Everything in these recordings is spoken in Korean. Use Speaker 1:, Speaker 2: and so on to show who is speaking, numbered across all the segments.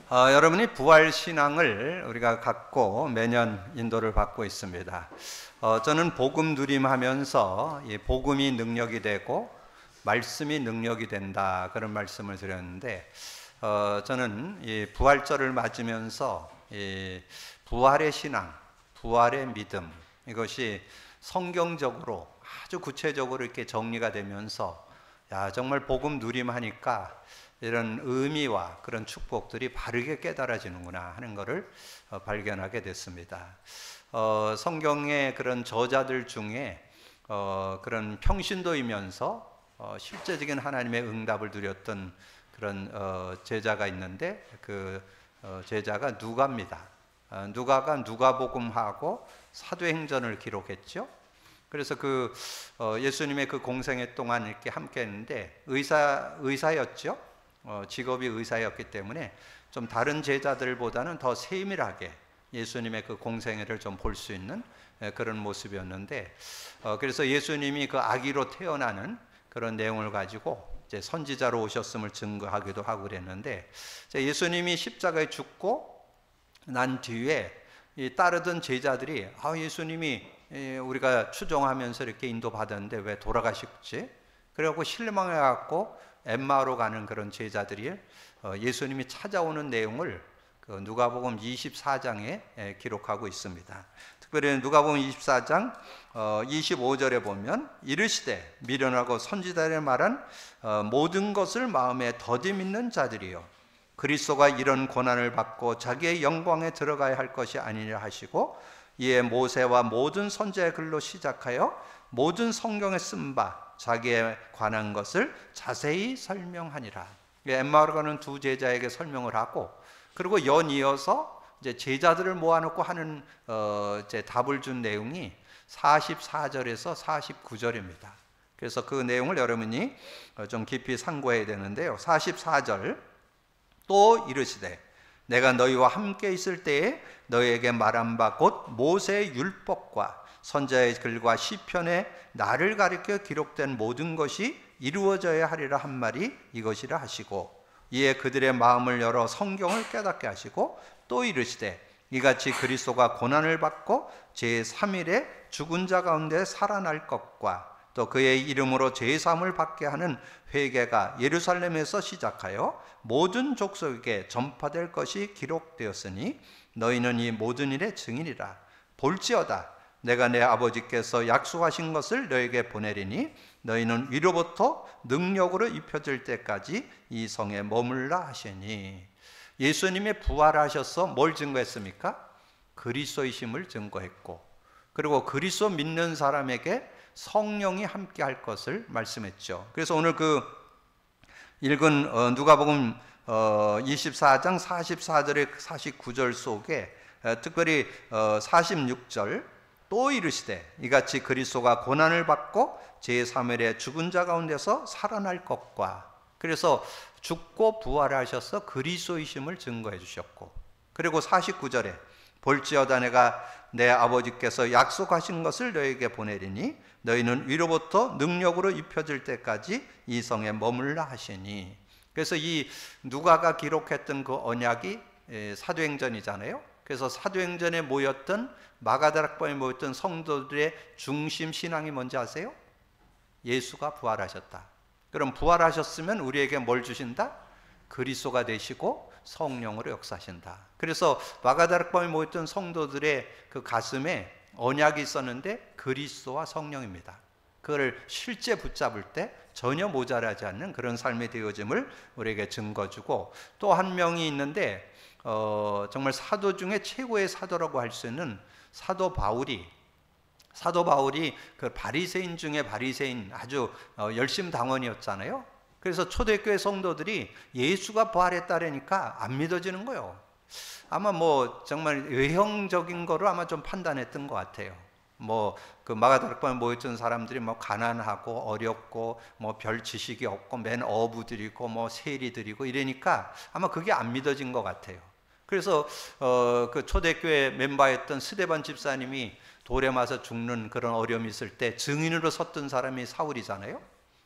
Speaker 1: 여러분이 부활 신앙을 우리가 갖고 매년 인도를 받고 있습니다. 저는 복음 누림하면서 이 복음이 능력이 되고 말씀이 능력이 된다, 그런 말씀을 드렸는데, 저는 이 부활절을 맞으면서 이 부활의 신앙, 부활의 믿음, 이것이 성경적으로 아주 구체적으로 이렇게 정리가 되면서, 정말 복음 누림하니까 이런 의미와 그런 축복들이 바르게 깨달아지는구나 하는 것을 발견하게 됐습니다. 성경의 그런 저자들 중에 그런 평신도이면서 실제적인 하나님의 응답을 누렸던 그런 제자가 있는데, 그 제자가 누가입니다. 누가가 누가복음하고 사도행전을 기록했죠. 그래서 그 예수님의 그 공생애 동안 이렇게 함께했는데, 의사였죠. 직업이 의사였기 때문에 좀 다른 제자들보다는 더 세밀하게 예수님의 그 공생애를 좀 볼 수 있는 그런 모습이었는데, 그래서 예수님이 그 아기로 태어나는 그런 내용을 가지고 이제 선지자로 오셨음을 증거하기도 하고 그랬는데, 예수님이 십자가에 죽고 난 뒤에 이 따르던 제자들이 예수님이 우리가 추종하면서 이렇게 인도받았는데 왜 돌아가셨지? 그래갖고 실망해갖고 엠마오로 가는 그런 제자들이 예수님이 찾아오는 내용을 그 누가복음 24장에 기록하고 있습니다. 특별히 누가복음 24장 25절에 보면, 이르시되 미련하고 선지자들의 말한 모든 것을 마음에 더디 믿는 자들이요, 그리스도가 이런 고난을 받고 자기의 영광에 들어가야 할 것이 아니냐 하시고, 이에 모세와 모든 선지자의 글로 시작하여 모든 성경에 쓴 바 자기에 관한 것을 자세히 설명하니라. 엠마오로 가는 두 제자에게 설명을 하고, 그리고 연이어서 이제 제자들을 모아놓고 하는 이제 답을 준 내용이 44절에서 49절입니다. 그래서 그 내용을 여러분이 좀 깊이 상고해야 되는데요. 44절, 또 이르시되 내가 너희와 함께 있을 때에 너희에게 말한 바 곧 모세의 율법과 선지자의 글과 시편에 나를 가리켜 기록된 모든 것이 이루어져야 하리라 한 말이 이것이라 하시고, 이에 그들의 마음을 열어 성경을 깨닫게 하시고, 또 이르시되 이같이 그리스도가 고난을 받고 제3일에 죽은 자 가운데 살아날 것과 또 그의 이름으로 제사함을 받게 하는 회개가 예루살렘에서 시작하여 모든 족속에게 전파될 것이 기록되었으니 너희는 이 모든 일의 증인이라. 볼지어다 내가 내 아버지께서 약속하신 것을 너에게 보내리니 너희는 위로부터 능력으로 입혀질 때까지 이 성에 머물라 하시니. 예수님의 부활하셔서 뭘 증거했습니까? 그리스도이심을 증거했고, 그리고 그리스도 믿는 사람에게 성령이 함께 할 것을 말씀했죠. 그래서 오늘 그 읽은 누가복음 24장 44절에 49절 속에 특별히 46절, 또 이르시되 이같이 그리스도가 고난을 받고 제3일에 죽은 자 가운데서 살아날 것과, 그래서 죽고 부활하셔서 그리스도이심을 증거해 주셨고, 그리고 49절에 볼지어다 내가 내 아버지께서 약속하신 것을 너희에게 보내리니 너희는 위로부터 능력으로 입혀질 때까지 이 성에 머물라 하시니. 그래서 이 누가가 기록했던 그 언약이 사도행전이잖아요. 그래서 사도행전에 모였던 마가다락방에 모였던 성도들의 중심 신앙이 뭔지 아세요? 예수가 부활하셨다. 그럼 부활하셨으면 우리에게 뭘 주신다? 그리스도가 되시고 성령으로 역사하신다. 그래서 마가다락방에 모였던 성도들의 그 가슴에 언약이 있었는데 그리스도와 성령입니다. 그걸 실제 붙잡을 때 전혀 모자라지 않는 그런 삶이 되어짐을 우리에게 증거주고, 또 한 명이 있는데 정말 사도 중에 최고의 사도라고 할 수 있는 사도 바울이 그 바리새인 중에 바리새인, 아주 열심당원이었잖아요. 그래서 초대교회 성도들이 예수가 부활했다라니까 안 믿어지는 거예요. 아마 뭐 정말 외형적인 거로 아마 좀 판단했던 것 같아요. 그 마가다락방에 모였던 사람들이 가난하고 어렵고 별 지식이 없고 맨 어부들이고 세리들이고 이러니까 아마 그게 안 믿어진 것 같아요. 그래서 그 초대교회 멤버였던 스데반 집사님이 돌에 맞아 죽는 그런 어려움이 있을 때 증인으로 섰던 사람이 사울이잖아요.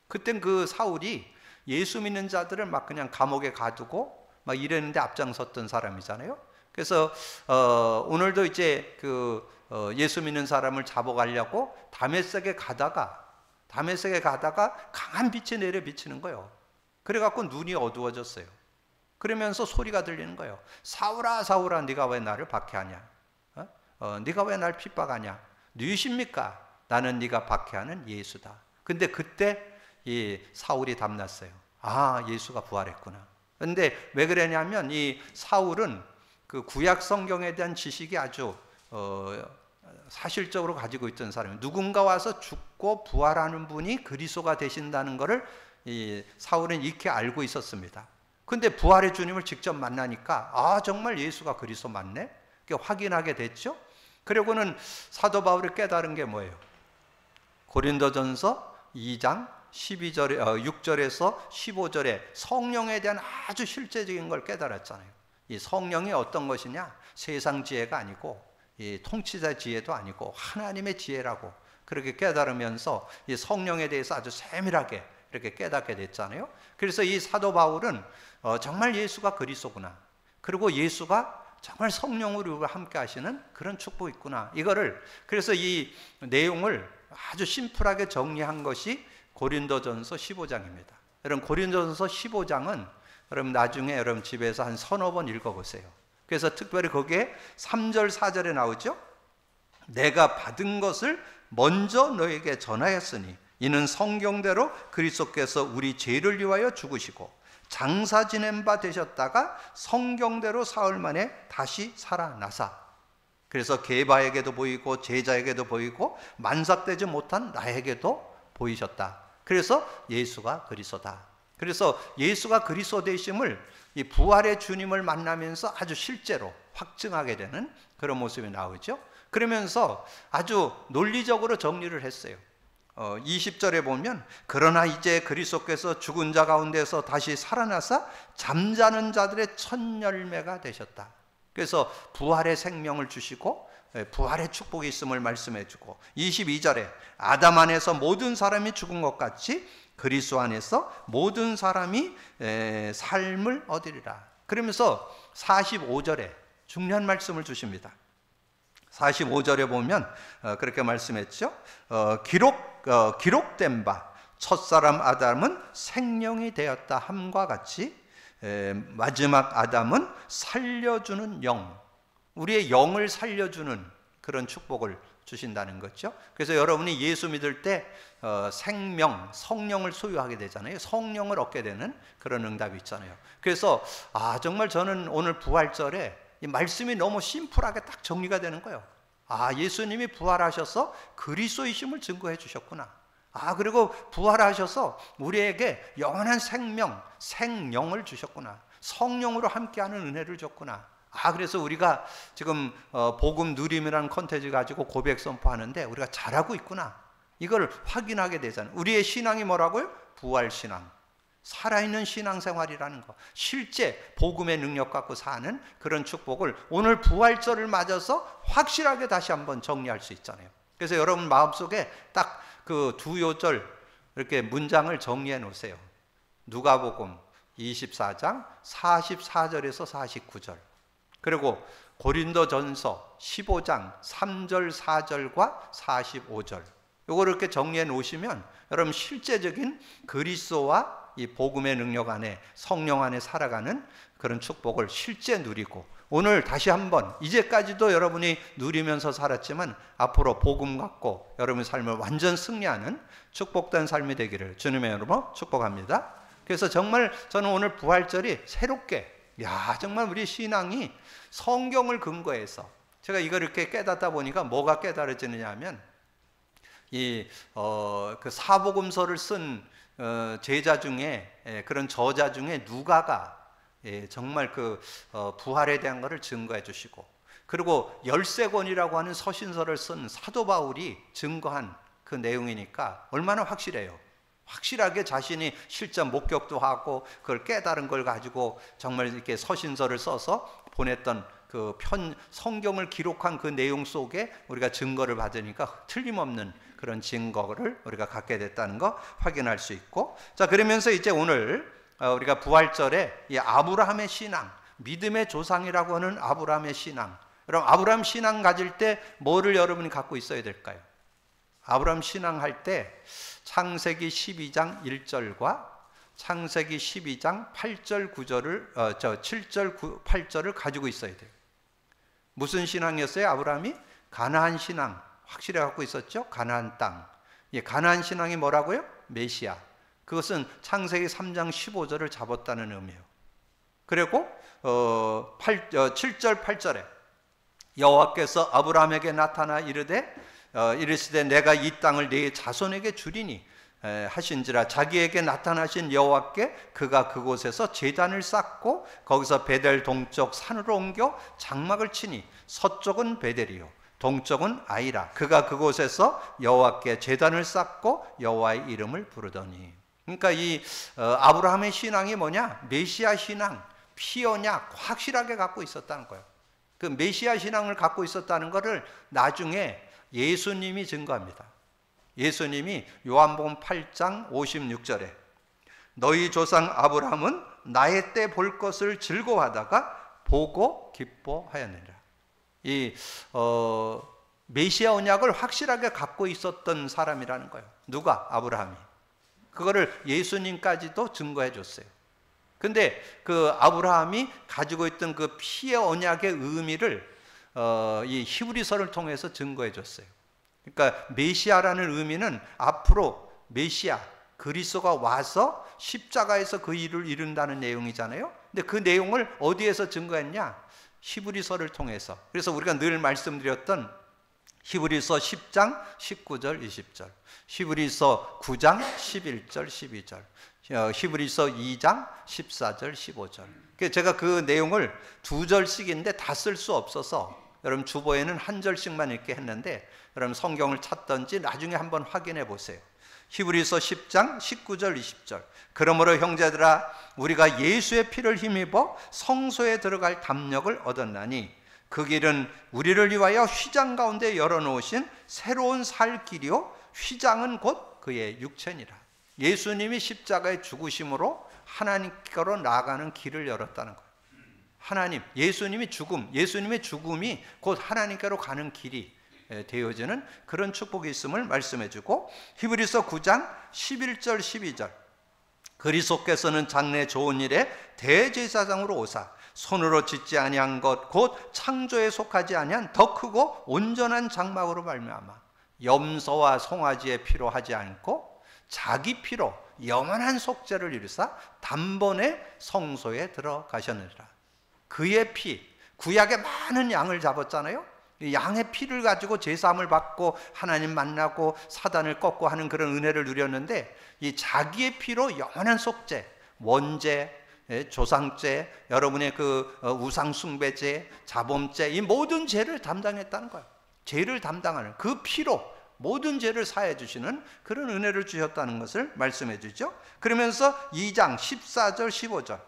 Speaker 1: 그땐 그 사울이 예수 믿는 자들을 막 그냥 감옥에 가두고 막 이랬는데 앞장섰던 사람이잖아요. 그래서 오늘도 이제 예수 믿는 사람을 잡아가려고 다메섹에 가다가 강한 빛이 내려 비치는 거예요. 그래갖고 눈이 어두워졌어요. 그러면서 소리가 들리는 거예요. 사울아 사울아 네가 왜 나를 박해하냐? 네가 왜 날 핍박하냐? 누구십니까? 나는 네가 박해하는 예수다. 근데 그때 이 사울이 답났어요. 아, 예수가 부활했구나. 근데 왜 그러냐면 이 사울은 그 구약 성경에 대한 지식이 아주 사실적으로 가지고 있던 사람이에요. 누군가 와서 죽고 부활하는 분이 그리스도가 되신다는 것을 이 사울은 익히 알고 있었습니다. 근데 부활의 주님을 직접 만나니까 아, 정말 예수가 그리스도 맞네? 확인하게 됐죠. 그리고는 사도 바울이 깨달은 게 뭐예요? 고린도전서 2장 6절에서 15절에 성령에 대한 아주 실제적인 걸 깨달았잖아요. 이 성령이 어떤 것이냐? 세상 지혜가 아니고 이 통치자 지혜도 아니고 하나님의 지혜라고 그렇게 깨달으면서 이 성령에 대해서 아주 세밀하게 이렇게 깨닫게 됐잖아요. 그래서 이 사도 바울은 정말 예수가 그리스도구나. 그리고 예수가 정말 성령으로 함께 하시는 그런 축복이 있구나. 이거를 그래서 이 내용을 아주 심플하게 정리한 것이 고린도전서 15장입니다. 여러분 고린도전서 15장은 여러분 나중에 여러분 집에서 한 서너 번 읽어보세요. 그래서 특별히 거기에 3절 4절에 나오죠. 내가 받은 것을 먼저 너에게 전하였으니 이는 성경대로 그리스도께서 우리 죄를 위하여 죽으시고 장사 지낸 바 되셨다가 성경대로 사흘 만에 다시 살아나사. 그래서 게바에게도 보이고 제자에게도 보이고 만삭되지 못한 나에게도 보이셨다. 그래서 예수가 그리스도다. 그래서 예수가 그리스도 되심을 이 부활의 주님을 만나면서 아주 실제로 확증하게 되는 그런 모습이 나오죠. 그러면서 아주 논리적으로 정리를 했어요. 20절에 보면 그러나 이제 그리스도께서 죽은 자 가운데서 다시 살아나사 잠자는 자들의 첫 열매가 되셨다. 그래서 부활의 생명을 주시고 부활의 축복이 있음을 말씀해 주고 22절에 아담 안에서 모든 사람이 죽은 것 같이 그리스도 안에서 모든 사람이 삶을 얻으리라. 그러면서 45절에 중요한 말씀을 주십니다. 45절에 보면 그렇게 말씀했죠. 기록된 바 첫사람 아담은 생명이 되었다 함과 같이 마지막 아담은 살려주는 영, 우리의 영을 살려주는 그런 축복을 주신다는 거죠. 그래서 여러분이 예수 믿을 때 생명, 성령을 소유하게 되잖아요. 성령을 얻게 되는 그런 응답이 있잖아요. 그래서 정말 저는 오늘 부활절에 이 말씀이 너무 심플하게 딱 정리가 되는 거예요. 예수님이 부활하셔서 그리스도이심을 증거해 주셨구나. 그리고 부활하셔서 우리에게 영원한 생명, 생령을 주셨구나. 성령으로 함께하는 은혜를 줬구나. 그래서 우리가 지금 복음 누림이라는 콘텐츠 가지고 고백 선포하는데 우리가 잘하고 있구나. 이걸 확인하게 되잖아요. 우리의 신앙이 뭐라고요? 부활신앙. 살아있는 신앙생활이라는 거, 실제 복음의 능력 갖고 사는 그런 축복을 오늘 부활절을 맞아서 확실하게 다시 한번 정리할 수 있잖아요. 그래서 여러분 마음속에 딱 그 두 요절 이렇게 문장을 정리해 놓으세요. 누가복음 24장 44절에서 49절, 그리고 고린도전서 15장 3절 4절과 45절, 이걸 이렇게 정리해 놓으시면 여러분 실제적인 그리스도와 이 복음의 능력 안에 성령 안에 살아가는 그런 축복을 실제 누리고, 오늘 다시 한번 이제까지도 여러분이 누리면서 살았지만 앞으로 복음 갖고 여러분의 삶을 완전 승리하는 축복된 삶이 되기를 주님의 이름으로 축복합니다. 그래서 정말 저는 오늘 부활절이 새롭게, 정말 우리 신앙이 성경을 근거해서, 제가 이걸 이렇게 깨닫다 보니까 뭐가 깨달아지느냐 하면 그 사복음서를 쓴 제자 중에, 그런 저자 중에 누가가 정말 그 부활에 대한 것을 증거해 주시고, 그리고 13권이라고 하는 서신서를 쓴 사도 바울이 증거한 그 내용이니까 얼마나 확실해요. 확실하게 자신이 실제 목격도 하고 그걸 깨달은 걸 가지고 정말 이렇게 서신서를 써서 보냈던 그 성경을 기록한 그 내용 속에 우리가 증거를 받으니까 틀림없는 그런 증거를 우리가 갖게 됐다는 거 확인할 수 있고, 자, 그러면서 이제 오늘 우리가 부활절에 이 아브라함의 신앙, 믿음의 조상이라고 하는 아브라함의 신앙. 그럼 아브라함 신앙 가질 때 뭐를 여러분이 갖고 있어야 될까요? 아브라함 신앙할 때 창세기 12장 1절과 창세기 12장 8절 9절을 7절 8절을 가지고 있어야 돼요. 무슨 신앙이었어요? 아브라함이 가나안 신앙 확실히 갖고 있었죠. 가나안 땅. 가나안 신앙이 뭐라고요? 메시아. 그것은 창세기 3장 15절을 잡았다는 의미예요. 그리고 7절 8절에 여호와께서 아브라함에게 나타나 이르시되 내가 이 땅을 네 자손에게 주리니 하신지라. 자기에게 나타나신 여호와께 그가 그곳에서 제단을 쌓고 거기서 베델 동쪽 산으로 옮겨 장막을 치니 서쪽은 베델이요 동쪽은 아이라. 그가 그곳에서 여호와께 제단을 쌓고 여호와의 이름을 부르더니. 그러니까 이 아브라함의 신앙이 뭐냐? 메시아 신앙, 피 언약 확실하게 갖고 있었다는 거예요. 그 메시아 신앙을 갖고 있었다는 것을 나중에 예수님이 증거합니다. 예수님이 요한복음 8장 56절에 너희 조상 아브라함은 나의 때 볼 것을 즐거워하다가 보고 기뻐하였느니라. 이 메시아 언약을 확실하게 갖고 있었던 사람이라는 거예요. 누가? 아브라함이. 그거를 예수님까지도 증거해 줬어요. 근데 그 아브라함이 가지고 있던 그 피의 언약의 의미를 이 히브리서를 통해서 증거해 줬어요. 그러니까 메시아라는 의미는 앞으로 메시아 그리스도가 와서 십자가에서 그 일을 이룬다는 내용이잖아요. 근데 그 내용을 어디에서 증거했냐? 히브리서를 통해서. 그래서 우리가 늘 말씀드렸던 히브리서 10장 19절 20절, 히브리서 9장 11절 12절, 히브리서 2장 14절 15절. 제가 그 내용을 2절씩인데 다 쓸 수 없어서 여러분 주보에는 한 절씩만 읽게 했는데 여러분 성경을 찾든지 나중에 한번 확인해 보세요. 히브리서 10장 19절 20절. 그러므로 형제들아 우리가 예수의 피를 힘입어 성소에 들어갈 담력을 얻었나니 그 길은 우리를 위하여 휘장 가운데 열어놓으신 새로운 살 길이요 휘장은 곧 그의 육체니라. 예수님이 십자가의 죽으심으로 하나님께로 나아가는 길을 열었다는 거예요. 하나님, 예수님의 죽음이 곧 하나님께로 가는 길이 되어지는 그런 축복이 있음을 말씀해주고, 히브리서 9장 11절 12절 그리스도께서는 장래 좋은 일에 대제사장으로 오사 손으로 짓지 아니한 것 곧 창조에 속하지 아니한 더 크고 온전한 장막으로 말미암아 염소와 송아지의 피로 하지 않고 자기 피로 영원한 속죄를 이루사 단번에 성소에 들어가셨느니라. 그의 피, 구약에 많은 양을 잡았잖아요. 양의 피를 가지고 제사함을 받고 하나님 만나고 사단을 꺾고 하는 그런 은혜를 누렸는데, 이 자기의 피로 영원한 속죄, 원죄, 조상죄, 여러분의 그 우상 숭배죄, 자범죄, 이 모든 죄를 담당했다는 거예요. 죄를 담당하는 그 피로 모든 죄를 사해 주시는 그런 은혜를 주셨다는 것을 말씀해 주죠. 그러면서 2장 14절 15절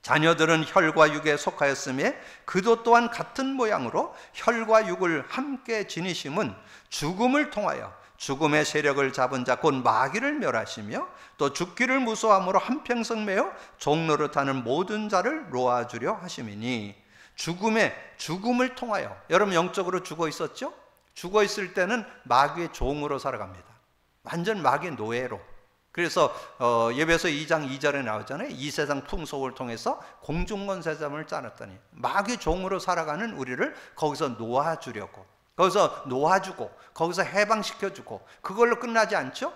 Speaker 1: 자녀들은 혈과 육에 속하였으며 그도 또한 같은 모양으로 혈과 육을 함께 지니심은 죽음을 통하여 죽음의 세력을 잡은 자 곧 마귀를 멸하시며 또 죽기를 무서워함으로 한평생 매어 종노릇하는 모든 자를 놓아주려 하심이니. 죽음을 통하여, 여러분 영적으로 죽어 있었죠? 죽어 있을 때는 마귀의 종으로 살아갑니다. 완전 마귀의 노예로. 그래서 예배서 2장 2절에 나오잖아요. 이 세상 풍속을 통해서 공중권세점을 짜놨더니 마귀 종으로 살아가는 우리를 거기서 놓아주려고, 거기서 놓아주고 거기서 해방시켜주고, 그걸로 끝나지 않죠?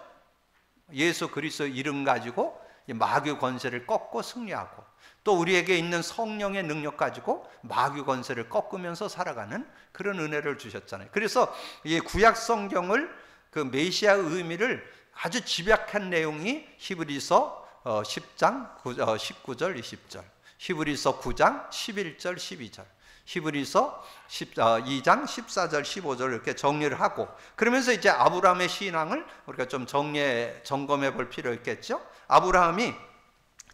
Speaker 1: 예수 그리스도 이름 가지고 마귀 권세를 꺾고 승리하고, 또 우리에게 있는 성령의 능력 가지고 마귀 권세를 꺾으면서 살아가는 그런 은혜를 주셨잖아요. 그래서 이 구약 성경을, 그 메시아의 의미를 아주 집약한 내용이 히브리서 10장 19절 20절, 히브리서 9장 11절 12절, 히브리서 2장 14절 15절 이렇게 정리를 하고, 그러면서 이제 아브라함의 신앙을 우리가 좀 점검해 볼 필요 있겠죠. 아브라함이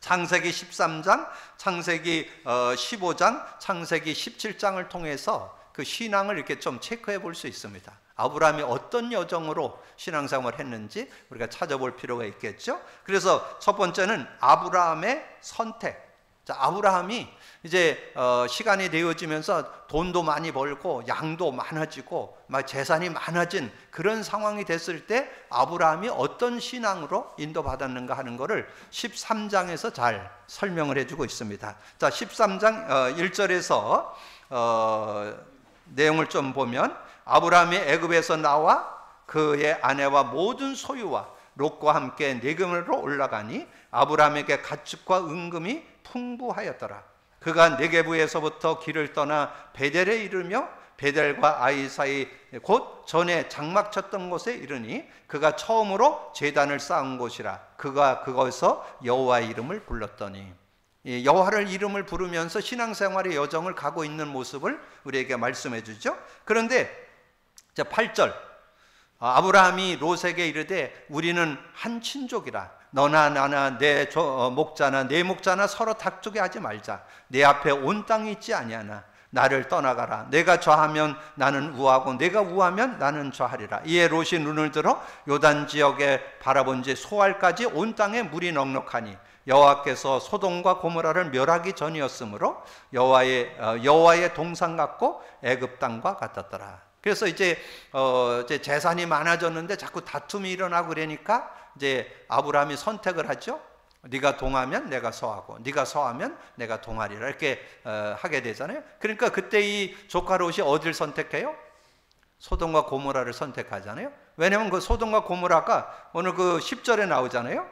Speaker 1: 창세기 13장, 창세기 15장, 창세기 17장을 통해서 그 신앙을 이렇게 좀 체크해 볼 수 있습니다. 아브라함이 어떤 여정으로 신앙생활을 했는지 우리가 찾아볼 필요가 있겠죠. 그래서 첫 번째는 아브라함의 선택. 자, 아브라함이 이제 시간이 되어지면서 돈도 많이 벌고 양도 많아지고 막 재산이 많아진 그런 상황이 됐을 때 아브라함이 어떤 신앙으로 인도받았는가 하는 것을 13장에서 잘 설명을 해주고 있습니다. 자, 13장 1절에서 내용을 좀 보면, 아브라함이 애굽에서 나와 그의 아내와 모든 소유와 롯과 함께 네겝으로 올라가니 아브라함에게 가축과 은금이 풍부하였더라. 그가 네게부에서부터 길을 떠나 베델에 이르며 베델과 아이 사이 곧 전에 장막 쳤던 곳에 이르니 그가 처음으로 제단을 쌓은 곳이라. 그가 그것에서 여호와의 이름을 불렀더니, 여호와를 이름을 부르면서 신앙생활의 여정을 가고 있는 모습을 우리에게 말씀해 주죠. 그런데 8절, 아브라함이 롯에게 이르되 우리는 한 친족이라. 너나 나나 내 목자나 내 목자나 서로 닥치게 하지 말자. 내 앞에 온 땅이 있지 아니하나 나를 떠나가라. 내가 좌하면 나는 우하고 내가 우하면 나는 좌하리라. 이에 롯이 눈을 들어 요단 지역에 바라본지 소알까지 온 땅에 물이 넉넉하니 여호와께서 소돔과 고모라를 멸하기 전이었으므로 여호와의 동산 같고 애굽 땅과 같았더라. 그래서 이제 재산이 많아졌는데 자꾸 다툼이 일어나고 그러니까 이제 아브라함이 선택을 하죠. 네가 동하면 내가 서하고 네가 서하면 내가 동하리라, 이렇게 하게 되잖아요. 그러니까 그때 이 조카 롯이 어디를 선택해요? 소돔과 고모라를 선택하잖아요. 왜냐하면 그 소돔과 고모라가 오늘 그 10절에 나오잖아요.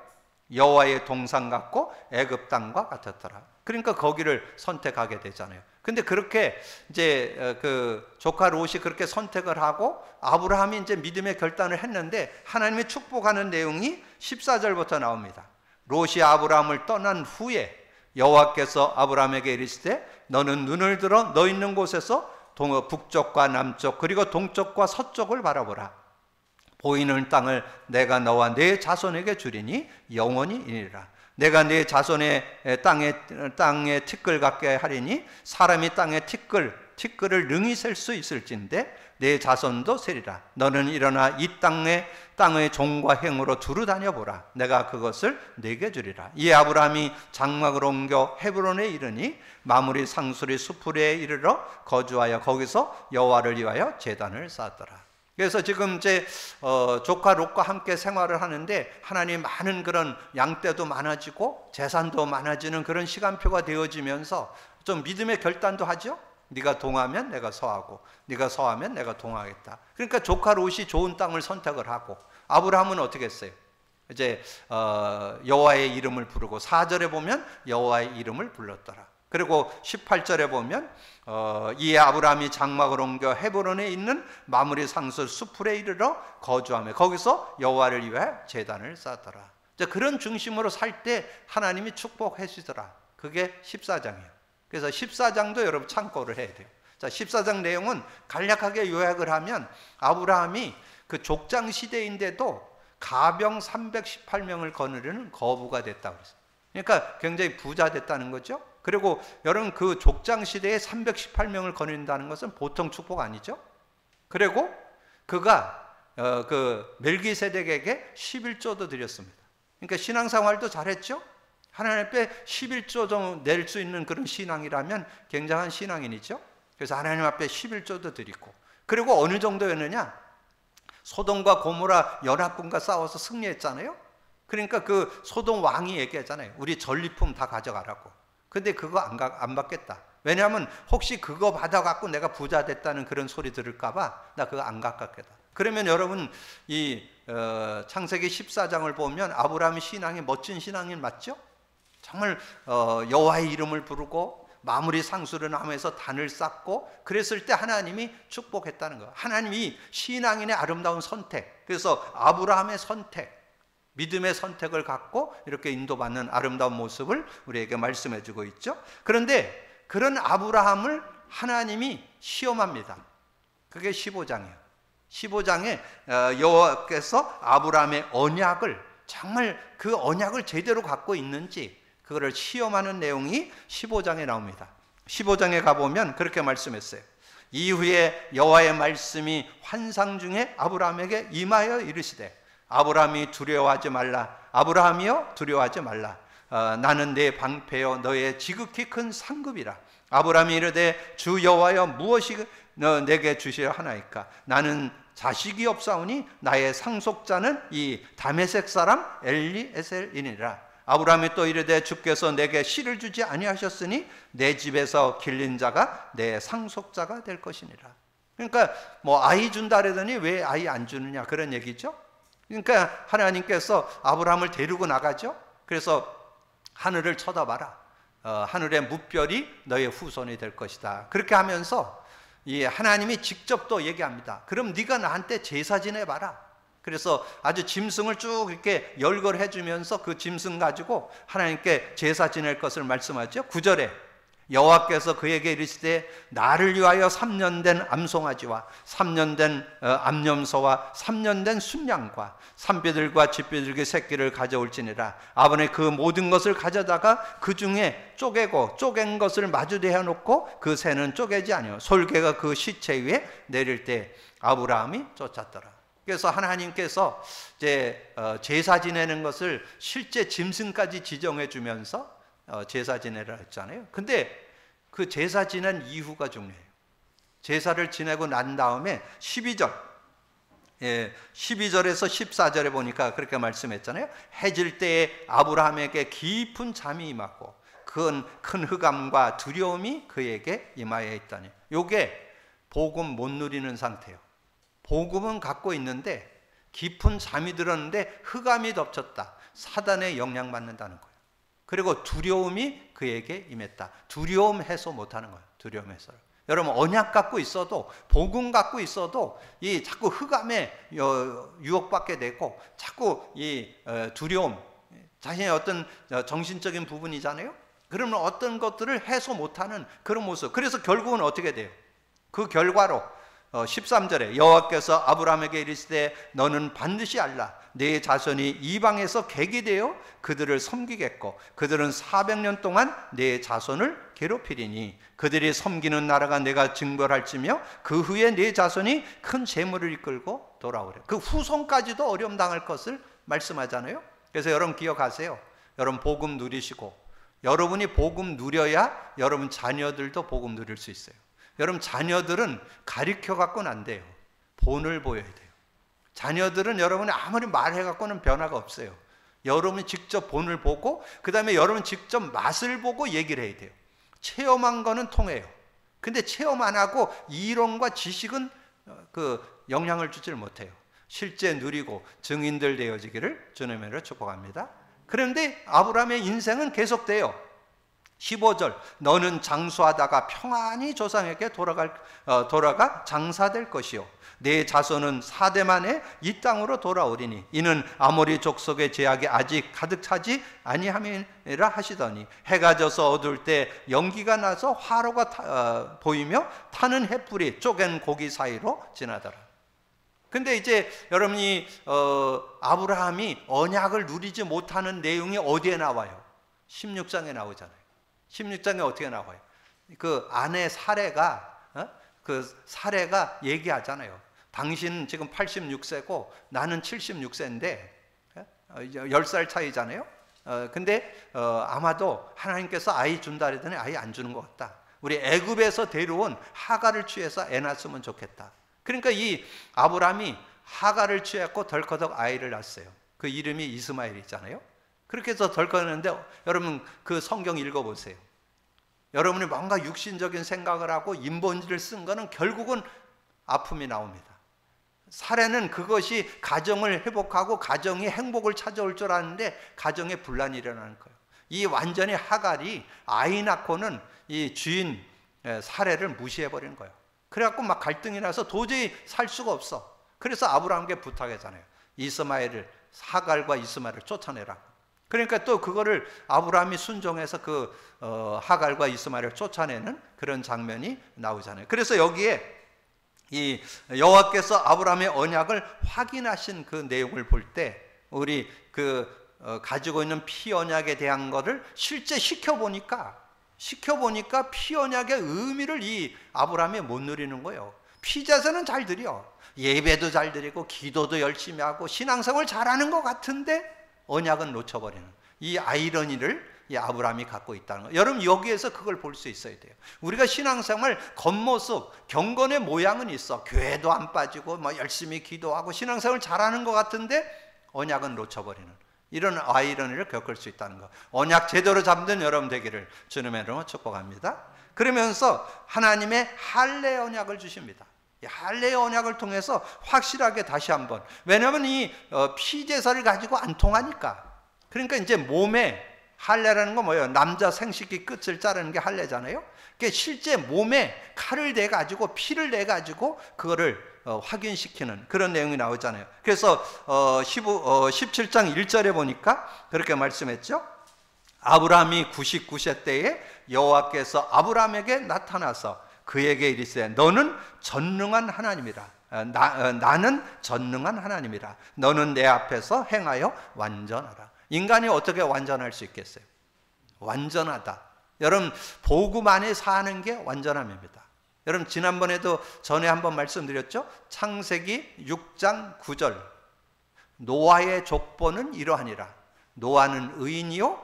Speaker 1: 여호와의 동산 같고 애굽 땅과 같았더라. 그러니까 거기를 선택하게 되잖아요. 근데 그렇게 이제 그 조카 롯이 그렇게 선택을 하고 아브라함이 이제 믿음의 결단을 했는데 하나님이 축복하는 내용이 14절부터 나옵니다. 롯이 아브라함을 떠난 후에 여호와께서 아브라함에게 이르시되 너는 눈을 들어 너 있는 곳에서 북쪽과 남쪽 그리고 동쪽과 서쪽을 바라보라. 보이는 땅을 내가 너와 네 자손에게 주리니 영원히 이르리라. 내가 네 자손의 땅에 티끌 같게 하리니 사람이 땅에 티끌을 능히 셀 수 있을진데 내 자손도 세리라. 너는 일어나 이 땅의 종과 행으로 두루 다녀보라. 내가 그것을 네게 주리라. 이에 아브라함이 장막을 옮겨 헤브론에 이르니 마므리 상수리 수풀에 이르러 거주하여 거기서 여호와를 위하여 제단을 쌓았더라. 그래서 지금 이제 조카 롯과 함께 생활을 하는데 하나님 많은 그런 양떼도 많아지고 재산도 많아지는 그런 시간표가 되어지면서 좀 믿음의 결단도 하죠. 네가 동하면 내가 서하고 네가 서하면 내가 동하겠다. 그러니까 조카 롯이 좋은 땅을 선택을 하고 아브라함은 어떻게 했어요? 이제 여호와의 이름을 부르고 4절에 보면 여호와의 이름을 불렀더라. 그리고 18절에 보면 이에 아브라함이 장막을 옮겨 헤브론에 있는 마므리 상수 수풀에 이르러 거주하며 거기서 여호와를 위해 제단을 쌓더라. 그런 중심으로 살 때 하나님이 축복해 주시더라. 그게 14장이에요. 그래서 14장도 여러분 참고를 해야 돼요. 자, 14장 내용은 간략하게 요약을 하면 아브라함이 그 족장 시대인데도 가병 318명을 거느리는 거부가 됐다고 그랬어요. 그러니까 굉장히 부자 됐다는 거죠. 그리고 여러분 그 족장 시대에 318명을 거느린다는 것은 보통 축복 아니죠. 그리고 그가 그 멜기세덱에게 11조도 드렸습니다. 그러니까 신앙생활도 잘했죠. 하나님 앞에 11조 정도 낼 수 있는 그런 신앙이라면 굉장한 신앙인이죠. 그래서 하나님 앞에 11조도 드리고, 그리고 어느 정도였느냐, 소돔과 고모라 연합군과 싸워서 승리했잖아요. 그러니까 그 소돔 왕이 얘기하잖아요. 우리 전리품 다 가져가라고. 근데 그거 안 받겠다. 왜냐하면 혹시 그거 받아갖고 내가 부자 됐다는 그런 소리 들을까봐 나 그거 안 갖겠다. 그러면 여러분 이 창세기 14장을 보면 아브라함의 신앙이 멋진 신앙인 맞죠? 정말 여호와의 이름을 부르고 마므리 상수를 나무에서 단을 쌓고 그랬을 때 하나님이 축복했다는 거예요. 하나님이 신앙인의 아름다운 선택, 그래서 아브라함의 선택, 믿음의 선택을 갖고 이렇게 인도받는 아름다운 모습을 우리에게 말씀해 주고 있죠. 그런데 그런 아브라함을 하나님이 시험합니다. 그게 15장이에요. 15장에 여호와께서 아브라함의 언약을, 정말 그 언약을 제대로 갖고 있는지 그거를 시험하는 내용이 15장에 나옵니다. 15장에 가보면 그렇게 말씀했어요. 이후에 여호와의 말씀이 환상 중에 아브라함에게 임하여 이르시되 아브라함이 두려워하지 말라. 아브라함이여 두려워하지 말라. 나는 내 방패여 너의 지극히 큰 상급이라. 아브라함이 이르되 주 여호와여 무엇이 내게 주시려 하나이까. 나는 자식이 없사오니 나의 상속자는 이 다메섹 사람 엘리에셀이니라. 아브라함이 또 이르되 주께서 내게 씨를 주지 아니하셨으니 내 집에서 길린 자가 내 상속자가 될 것이니라. 그러니까 뭐 아이 준다 그러더니 왜 아이 안 주느냐 그런 얘기죠. 그러니까 하나님께서 아브라함을 데리고 나가죠. 그래서 하늘을 쳐다봐라. 하늘의 무별이 너의 후손이 될 것이다. 그렇게 하면서 이 하나님이 직접 또 얘기합니다. 그럼 네가 나한테 제사 지내봐라. 그래서 아주 짐승을 쭉 이렇게 열거해 주면서 그 짐승 가지고 하나님께 제사 지낼 것을 말씀하죠. 9절에 여호와께서 그에게 이르시되 나를 위하여 3년 된 암송아지와 3년 된 암염소와 3년 된 순양과 산비둘과 쥐비둘기 새끼를 가져올지니라. 아버지 그 모든 것을 가져다가 그 중에 쪼갠 것을 마주 대해 놓고 그 새는 쪼개지 아니요 솔개가 그 시체 위에 내릴 때 아브라함이 쫓았더라. 그래서 하나님께서 이제 제사 지내는 것을 실제 짐승까지 지정해 주면서 제사 지내라 했잖아요. 근데 그 제사 지낸 이후가 중요해요. 제사를 지내고 난 다음에 12절 12절에서 14절에 보니까 그렇게 말씀했잖아요. 해질 때에 아브라함에게 깊은 잠이 임하고 큰 흑암과 두려움이 그에게 임하여 있다니. 요게 복음 못 누리는 상태예요. 복음은 갖고 있는데 깊은 잠이 들었는데 흑암이 덮쳤다. 사단에 영향받는다는 거예요. 그리고 두려움이 그에게 임했다. 두려움 해소 못하는 거예요. 두려움 해소. 여러분 언약 갖고 있어도 복음 갖고 있어도 이 자꾸 흑암에 유혹받게 되고 자꾸 이 두려움 자신의 어떤 정신적인 부분이잖아요. 그러면 어떤 것들을 해소 못하는 그런 모습. 그래서 결국은 어떻게 돼요? 그 결과로 13절에 여호와께서 아브라함에게 이르시되 너는 반드시 알라. 네 자손이 이방에서 객이 되어 그들을 섬기겠고 그들은 400년 동안 네 자손을 괴롭히리니 그들이 섬기는 나라가 내가 징벌할지며 그 후에 네 자손이 큰 재물을 이끌고 돌아오래. 그 후손까지도 어려움 당할 것을 말씀하잖아요. 그래서 여러분 기억하세요. 여러분 복음 누리시고 여러분이 복음 누려야 여러분 자녀들도 복음 누릴 수 있어요. 여러분 자녀들은 가르쳐 갖고는 안 돼요. 본을 보여야 돼요. 자녀들은 여러분이 아무리 말해 갖고는 변화가 없어요. 여러분이 직접 본을 보고 그 다음에 여러분 직접 맛을 보고 얘기를 해야 돼요. 체험한 거는 통해요. 근데 체험 안 하고 이론과 지식은 그 영향을 주질 못해요. 실제 누리고 증인들 되어지기를 주님으로 축복합니다. 그런데 아브라함의 인생은 계속돼요. 15절 너는 장수하다가 평안히 조상에게 돌아가 장사될 것이요 내 자손은 4대 만에 이 땅으로 돌아오리니 이는 아모리 족속의 제약이 아직 가득 차지 아니함이라 하시더니 해가 져서 어두울 때 연기가 나서 화로가 보이며 타는 횃불이 쪼갠 고기 사이로 지나더라. 근데 이제 여러분이 아브라함이 언약을 누리지 못하는 내용이 어디에 나와요? 16장에 나오잖아요. 16장에 어떻게 나와요? 그 아내 사레가 얘기하잖아요. 당신 지금 86세고 나는 76세인데 10살 차이잖아요. 근데 아마도 하나님께서 아이 준다 그랬더니 아이 안 주는 것 같다. 우리 애굽에서 데려온 하갈을 취해서 애 낳았으면 좋겠다. 그러니까 이 아브라함이 하갈을 취했고 덜커덕 아이를 낳았어요. 그 이름이 이스마엘이잖아요. 그렇게 해서 덜커는데 여러분 그 성경 읽어보세요. 여러분이 뭔가 육신적인 생각을 하고 인본지를 쓴 거는 결국은 아픔이 나옵니다. 사례는 그것이 가정을 회복하고 가정이 행복을 찾아올 줄 아는데 가정에 분란이 일어나는 거예요. 이 완전히 하갈이 아이 낳고는 이 주인 사례를 무시해버리는 거예요. 그래갖고 막 갈등이 나서 도저히 살 수가 없어. 그래서 아브라함께 부탁했잖아요. 하갈과 이스마엘을 쫓아내라. 그러니까 또 그거를 아브라함이 순종해서 그 하갈과 이스마엘을 쫓아내는 그런 장면이 나오잖아요. 그래서 여기에 이 여호와께서 아브라함의 언약을 확인하신 그 내용을 볼 때 우리 가지고 있는 피 언약에 대한 거를 실제 시켜 보니까 시켜보니까 피언약의 의미를 이 아브라함이 못 누리는 거예요. 피제사는 잘 드려, 예배도 잘 드리고 기도도 열심히 하고 신앙생활 잘하는 것 같은데 언약은 놓쳐버리는 이 아이러니를 이 아브라함이 갖고 있다는 거예요. 여러분, 여기에서 그걸 볼 수 있어야 돼요. 우리가 신앙생활 겉모습, 경건의 모양은 있어. 교회도 안 빠지고 뭐 열심히 기도하고 신앙생활 잘하는 것 같은데 언약은 놓쳐버리는 이런 아이러니를 겪을 수 있다는 거. 언약 제대로 잡는 여러분 되기를 주님의 이름으로 축복합니다. 그러면서 하나님의 할례 언약을 주십니다. 이 할례 언약을 통해서 확실하게 다시 한번, 왜냐하면 이 피제사를 가지고 안 통하니까. 그러니까 이제 몸에, 할례라는 건 뭐예요? 남자 생식기 끝을 자르는 게 할례잖아요. 그게 실제 몸에 칼을 내 가지고 피를 내 가지고 그거를 확인시키는 그런 내용이 나오잖아요. 그래서 17장 1절에 보니까 그렇게 말씀했죠. 아브라함이 99세 때에 여호와께서 아브라함에게 나타나서 그에게 이르시되 너는 전능한 하나님이라. 나는 전능한 하나님이라. 너는 내 앞에서 행하여 완전하라. 인간이 어떻게 완전할 수 있겠어요? 완전하다. 여러분, 복음 안에 사는 게 완전함입니다. 여러분, 지난번에도 전에 한번 말씀드렸죠? 창세기 6장 9절. 노아의 족보는 이러하니라. 노아는 의인이요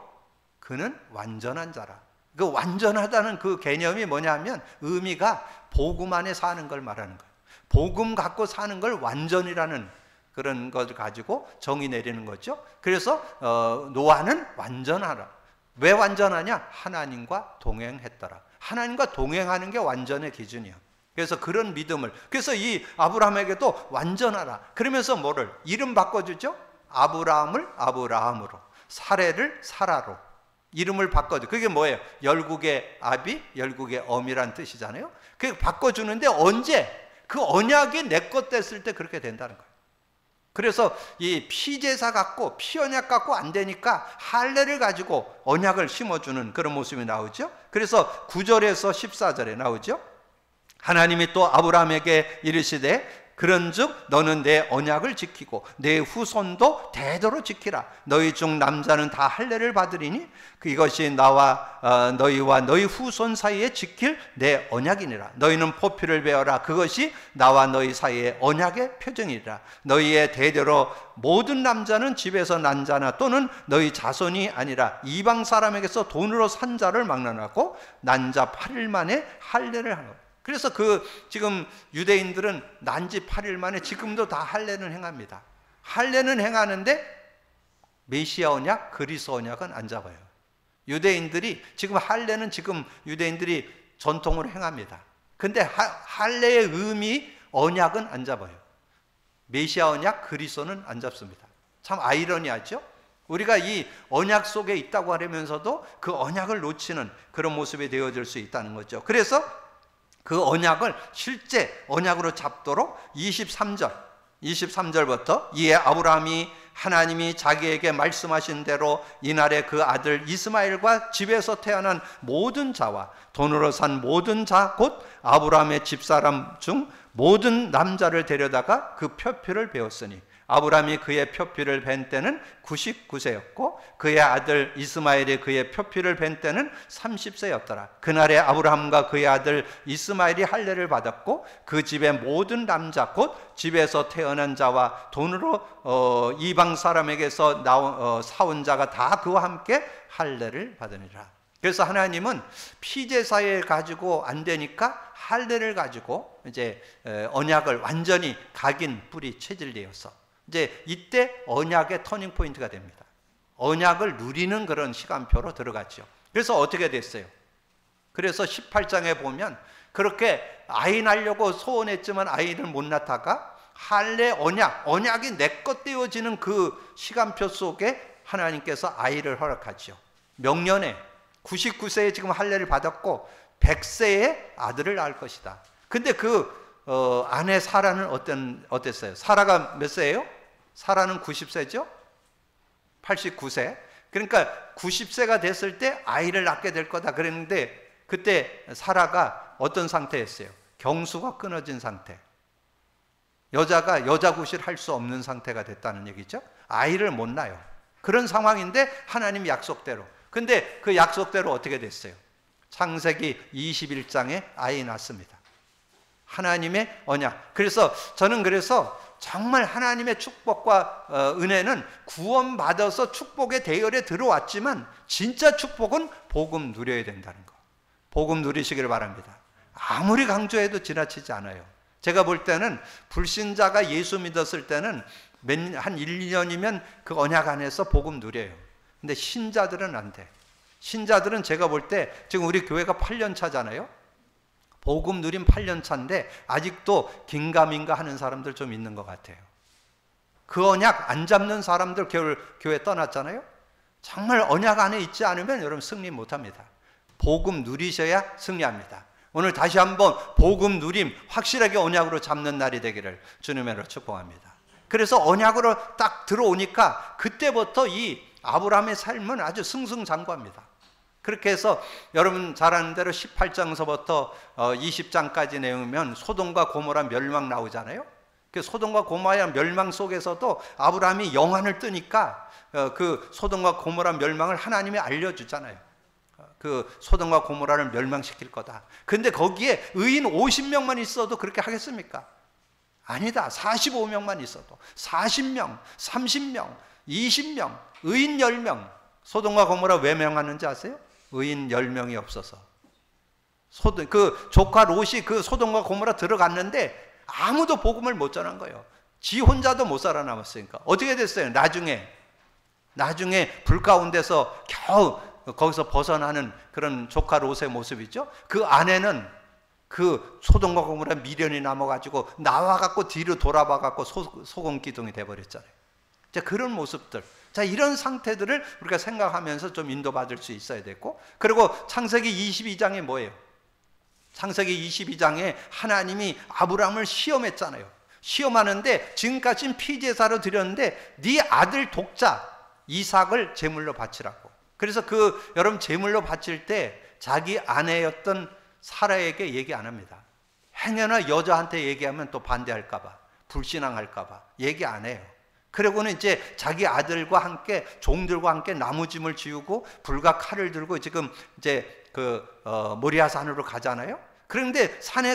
Speaker 1: 그는 완전한 자라. 그 완전하다는 그 개념이 뭐냐면 의미가 복음 안에 사는 걸 말하는 거예요. 복음 갖고 사는 걸 완전이라는 그런 것을 가지고 정의 내리는 거죠. 그래서 노아는 완전하라. 왜 완전하냐? 하나님과 동행했더라. 하나님과 동행하는 게 완전의 기준이야. 그래서 그런 믿음을, 그래서 이 아브라함에게도 완전하라. 그러면서 뭐를? 이름 바꿔주죠. 아브라함을 아브라함으로, 사레를 사라로 이름을 바꿔줘. 그게 뭐예요? 열국의 아비, 열국의 엄이란 뜻이잖아요. 그게 바꿔주는데 언제? 그 언약이 내 것 됐을 때 그렇게 된다는 거예요. 그래서 이 피제사 갖고 피언약 갖고 안 되니까 할례를 가지고 언약을 심어주는 그런 모습이 나오죠. 그래서 9절에서 14절에 나오죠. 하나님이 또 아브라함에게 이르시되 그런즉 너는 내 언약을 지키고 내 후손도 대대로 지키라. 너희 중 남자는 다 할례를 받으리니 이것이 나와 너희와 너희 후손 사이에 지킬 내 언약이니라. 너희는 포피를 베어라. 그것이 나와 너희 사이의 언약의 표정이라. 너희의 대대로 모든 남자는 집에서 난 자나 또는 너희 자손이 아니라 이방 사람에게서 돈으로 산 자를 막론하고 난 자 8일 만에 할례를 하노라. 그래서 지금 유대인들은 난지 8일 만에 지금도 다 할례는 행합니다. 할례는 행하는데 메시아 언약, 그리스도 언약은 안 잡아요. 유대인들이 지금 할례는 지금 유대인들이 전통으로 행합니다. 근데 할례의 의미, 언약은 안 잡아요. 메시아 언약, 그리스도는 안 잡습니다. 참 아이러니하죠? 우리가 이 언약 속에 있다고 하면서도 그 언약을 놓치는 그런 모습이 되어질 수 있다는 거죠. 그래서 그 언약을 실제 언약으로 잡도록 23절부터 이에 아브라함이 하나님이 자기에게 말씀하신 대로 이날에 그 아들 이스마엘과 집에서 태어난 모든 자와 돈으로 산 모든 자 곧 아브라함의 집사람 중 모든 남자를 데려다가 그 표피를 베었으니 아브라함이 그의 표피를 벤 때는 99세였고 그의 아들 이스마엘이 그의 표피를 벤 때는 30세였더라. 그날에 아브라함과 그의 아들 이스마엘이 할례를 받았고 그 집의 모든 남자 곧 집에서 태어난 자와 돈으로 이방 사람에게서 사온 자가 다 그와 함께 할례를 받으니라. 그래서 하나님은 피제사에 가지고 안 되니까 할례를 가지고 이제 언약을 완전히 각인 뿌리 체질되어서 이제 이때 언약의 터닝 포인트가 됩니다. 언약을 누리는 그런 시간표로 들어갔죠. 그래서 어떻게 됐어요? 그래서 18장에 보면 그렇게 아이 낳으려고 소원했지만 아이를 못 낳다가 할례 언약이 내 것 되어지는 그 시간표 속에 하나님께서 아이를 허락하죠. 명년에 99세에 지금 할례를 받았고 100세에 아들을 낳을 것이다. 근데 아내 사라는 어땠어요? 사라가 몇 세예요? 사라는 90세죠? 89세. 그러니까 90세가 됐을 때 아이를 낳게 될 거다 그랬는데 그때 사라가 어떤 상태였어요? 경수가 끊어진 상태. 여자가 여자 구실을 할 수 없는 상태가 됐다는 얘기죠. 아이를 못 낳아요. 그런 상황인데 하나님 약속대로. 근데 그 약속대로 어떻게 됐어요? 창세기 21장에 아이 낳습니다. 하나님의 언약. 그래서 저는 정말 하나님의 축복과 은혜는 구원받아서 축복의 대열에 들어왔지만 진짜 축복은 복음 누려야 된다는 거. 복음 누리시기를 바랍니다. 아무리 강조해도 지나치지 않아요. 제가 볼 때는 불신자가 예수 믿었을 때는 한 1, 2년이면 그 언약 안에서 복음 누려요. 근데 신자들은 안 돼. 신자들은 제가 볼 때 지금 우리 교회가 8년 차잖아요. 복음 누림 8년 차인데 아직도 긴가민가 하는 사람들 좀 있는 것 같아요. 그 언약 안 잡는 사람들 교회 떠났잖아요. 정말 언약 안에 있지 않으면 여러분 승리 못합니다. 복음 누리셔야 승리합니다. 오늘 다시 한번 복음 누림 확실하게 언약으로 잡는 날이 되기를 주님으로 축복합니다. 그래서 언약으로 딱 들어오니까 그때부터 이 아브라함의 삶은 아주 승승장구합니다. 그렇게 해서 여러분 잘 아는 대로 18장서부터 20장까지 내용이면 소돔과 고모라 멸망 나오잖아요. 그 소돔과 고모라 멸망 속에서도 아브라함이 영안을 뜨니까 그 소돔과 고모라 멸망을 하나님이 알려주잖아요. 그 소돔과 고모라를 멸망시킬 거다. 근데 거기에 의인 50명만 있어도 그렇게 하겠습니까? 아니다. 45명만 있어도 40명, 30명, 20명, 의인 10명. 소돔과 고모라 왜 명하는지 아세요? 의인 10명이 없어서. 그 조카 롯이 그 소돔과 고모라 들어갔는데 아무도 복음을 못 전한 거예요. 지 혼자도 못 살아남았으니까. 어떻게 됐어요? 나중에 불 가운데서 겨우 거기서 벗어나는 그런 조카 롯의 모습이죠. 그 안에는 그 소돔과 고모라 미련이 남아가지고 나와갖고 뒤로 돌아봐갖고 소금 기둥이 돼버렸잖아요. 자, 그런 모습들. 자, 이런 상태들을 우리가 생각하면서 좀 인도받을 수 있어야 되고, 그리고 창세기 22장에 뭐예요? 창세기 22장에 하나님이 아브라함을 시험했잖아요. 시험하는데 지금까지는 피제사로 드렸는데 네 아들 독자 이삭을 제물로 바치라고. 그래서 여러분 제물로 바칠 때 자기 아내였던 사라에게 얘기 안 합니다. 행여나 여자한테 얘기하면 또 반대할까 봐, 불신앙할까 봐 얘기 안 해요. 그리고는 이제 자기 아들과 함께 종들과 함께 나무짐을 지우고 불과 칼을 들고 지금 이제 모리아산으로 가잖아요. 그런데 산에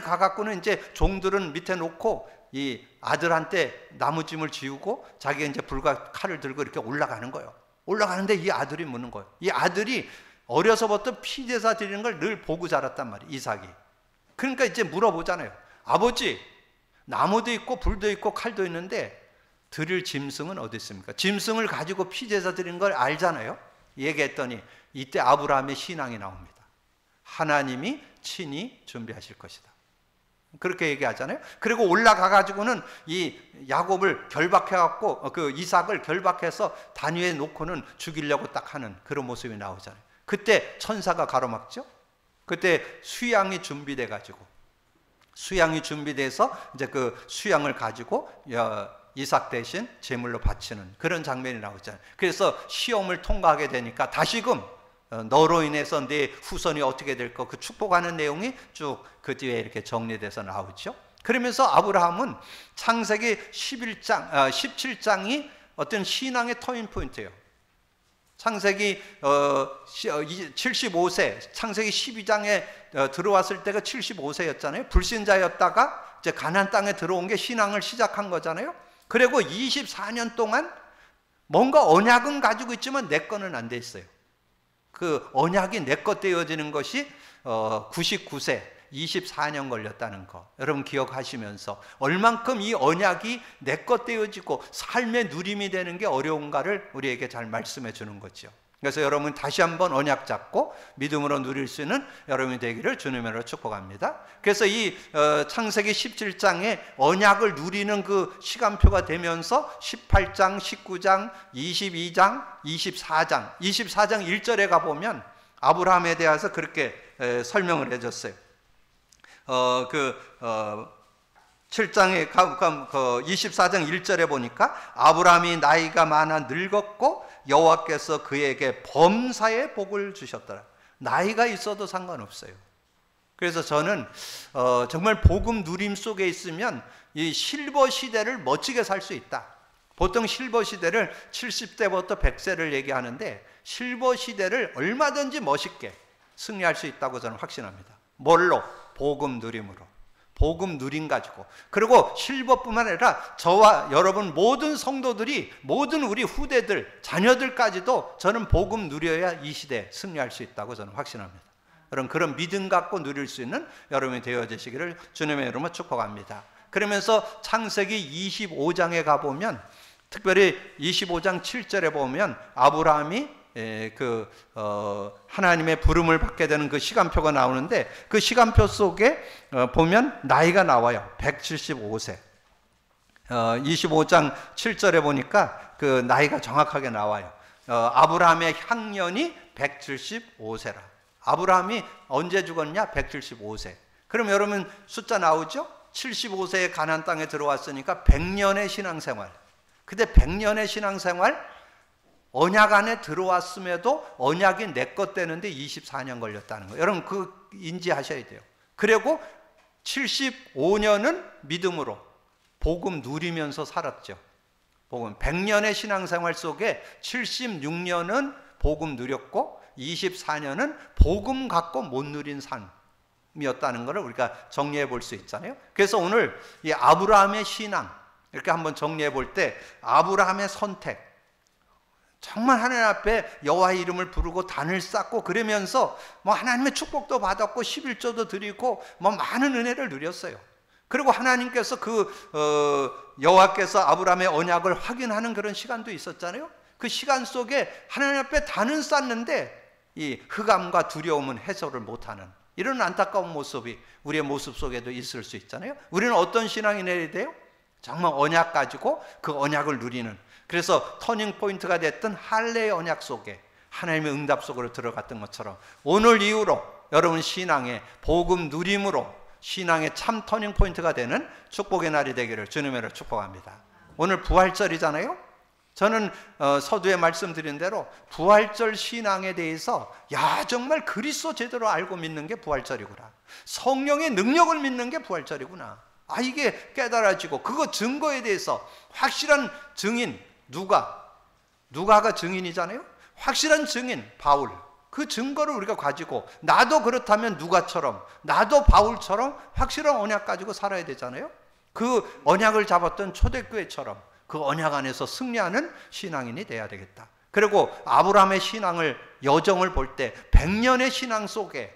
Speaker 1: 가갖고는 이제 종들은 밑에 놓고 이 아들한테 나무짐을 지우고 자기가 이제 불과 칼을 들고 이렇게 올라가는 거예요. 올라가는데 이 아들이 묻는 거예요. 이 아들이 어려서부터 피제사 드리는 걸 늘 보고 자랐단 말이에요, 이삭이. 그러니까 이제 물어보잖아요. 아버지, 나무도 있고 불도 있고 칼도 있는데 드릴 짐승은 어디 있습니까? 짐승을 가지고 피제사 드리는 걸 알잖아요. 얘기했더니 이때 아브라함의 신앙이 나옵니다. 하나님이 친히 준비하실 것이다. 그렇게 얘기하잖아요. 그리고 올라가 가지고는 이 야곱을 결박해 갖고 그 이삭을 결박해서 단위에 놓고는 죽이려고 딱 하는 그런 모습이 나오잖아요. 그때 천사가 가로막죠. 그때 수양이 준비돼 가지고 이제 그 수양을 가지고 이삭 대신 제물로 바치는 그런 장면이 나오잖아요. 그래서 시험을 통과하게 되니까 다시금 너로 인해서 내 후손이 어떻게 될 거, 그 축복하는 내용이 쭉 그 뒤에 이렇게 정리돼서 나오죠. 그러면서 아브라함은 창세기 17장이 어떤 신앙의 터닝 포인트예요. 창세기 75세, 창세기 12장에 들어왔을 때가 75세였잖아요. 불신자였다가 이제 가나안 땅에 들어온 게 신앙을 시작한 거잖아요. 그리고 24년 동안 뭔가 언약은 가지고 있지만 내 거는 안 돼 있어요. 그 언약이 내 것 되어지는 것이 99세, 24년 걸렸다는 거 여러분 기억하시면서 얼만큼 이 언약이 내 것 되어지고 삶의 누림이 되는 게 어려운가를 우리에게 잘 말씀해 주는 거죠. 그래서 여러분 다시 한번 언약 잡고 믿음으로 누릴 수 있는 여러분이 되기를 주님으로 축복합니다. 그래서 이 창세기 17장에 언약을 누리는 그 시간표가 되면서 18장, 19장, 22장, 24장 1절에 가보면 아브라함에 대해서 그렇게 설명을 해줬어요. 7장에 24장 1절에 보니까 아브라함이 나이가 많아 늙었고 여호와께서 그에게 범사의 복을 주셨더라. 나이가 있어도 상관없어요. 그래서 저는 정말 복음 누림 속에 있으면 이 실버 시대를 멋지게 살 수 있다. 보통 실버 시대를 70대부터 100세를 얘기하는데 실버 시대를 얼마든지 멋있게 승리할 수 있다고 저는 확신합니다. 뭘로? 복음 누림으로. 복음 누림 가지고. 그리고 실버뿐만 아니라 저와 여러분 모든 성도들이, 모든 우리 후대들, 자녀들까지도 저는 복음 누려야 이 시대에 승리할 수 있다고 저는 확신합니다. 여러분, 그런 믿음 갖고 누릴 수 있는 여러분이 되어지시기를 주님의 이름으로 축복합니다. 그러면서 창세기 25장에 가보면, 특별히 25장 7절에 보면 아브라함이 하나님의 부름을 받게 되는 그 시간표가 나오는데, 그 시간표 속에 보면 나이가 나와요. 175세. 25장 7절에 보니까 그 나이가 정확하게 나와요. 아브라함의 향년이 175세라. 아브라함이 언제 죽었냐? 175세. 그럼 여러분 숫자 나오죠? 75세에 가나안 땅에 들어왔으니까 100년의 신앙생활. 근데 100년의 신앙생활, 언약 안에 들어왔음에도 언약이 내 것 되는데 24년 걸렸다는 거예요. 여러분 그 인지하셔야 돼요. 그리고 75년은 믿음으로 복음 누리면서 살았죠. 복음 100년의 신앙생활 속에 76년은 복음 누렸고 24년은 복음 갖고 못 누린 삶이었다는 것을 우리가 정리해 볼 수 있잖아요. 그래서 오늘 이 아브라함의 신앙 이렇게 한번 정리해 볼 때, 아브라함의 선택, 정말 하나님 앞에 여호와의 이름을 부르고 단을 쌓고 그러면서 뭐 하나님의 축복도 받았고 11조도 드리고 뭐 많은 은혜를 누렸어요. 그리고 하나님께서 여호와께서 아브라함의 언약을 확인하는 그런 시간도 있었잖아요. 그 시간 속에 하나님 앞에 단은 쌓는데 이 흑암과 두려움은 해소를 못하는 이런 안타까운 모습이 우리의 모습 속에도 있을 수 있잖아요. 우리는 어떤 신앙이 내야 돼요? 정말 언약 가지고 그 언약을 누리는, 그래서 터닝 포인트가 됐던 할례의 언약 속에 하나님의 응답 속으로 들어갔던 것처럼 오늘 이후로 여러분 신앙의 복음 누림으로 신앙의 참 터닝 포인트가 되는 축복의 날이 되기를 주님으로 축복합니다. 오늘 부활절이잖아요. 저는 서두에 말씀드린 대로 부활절 신앙에 대해서 정말 그리스도 제대로 알고 믿는 게 부활절이구나, 성령의 능력을 믿는 게 부활절이구나, 이게 깨달아지고 그거 증거에 대해서 확실한 증인, 누가가 증인이잖아요. 확실한 증인 바울, 그 증거를 우리가 가지고 나도 그렇다면 누가처럼, 나도 바울처럼 확실한 언약 가지고 살아야 되잖아요. 그 언약을 잡았던 초대교회처럼 그 언약 안에서 승리하는 신앙인이 돼야 되겠다. 그리고 아브라함의 신앙을, 여정을 볼 때 100년의 신앙 속에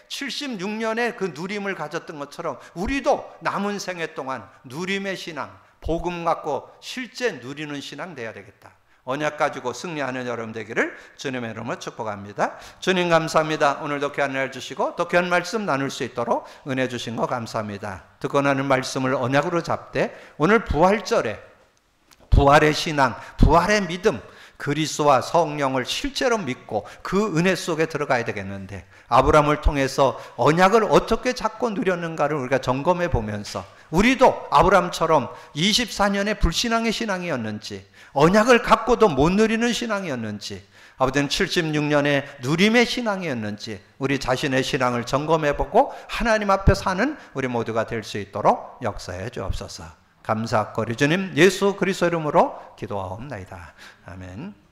Speaker 1: 76년의 그 누림을 가졌던 것처럼 우리도 남은 생애 동안 누림의 신앙, 복음 갖고 실제 누리는 신앙 돼야 되겠다. 언약 가지고 승리하는 여러분 되기를 주님의 이름으로 축복합니다. 주님 감사합니다. 오늘도 귀한 은혜를 주시고 또 귀한 말씀 나눌 수 있도록 은혜 주신 거 감사합니다. 듣고 나는 말씀을 언약으로 잡되 오늘 부활절에 부활의 신앙, 부활의 믿음, 그리스도와 성령을 실제로 믿고 그 은혜 속에 들어가야 되겠는데, 아브라함을 통해서 언약을 어떻게 잡고 누렸는가를 우리가 점검해 보면서 우리도 아브라함처럼 24년의 불신앙의 신앙이었는지, 언약을 갖고도 못 누리는 신앙이었는지, 아버지는 76년의 누림의 신앙이었는지 우리 자신의 신앙을 점검해 보고 하나님 앞에 사는 우리 모두가 될 수 있도록 역사해 주옵소서. 감사하고 주님 예수 그리스도 이름으로 기도하옵나이다. 아멘.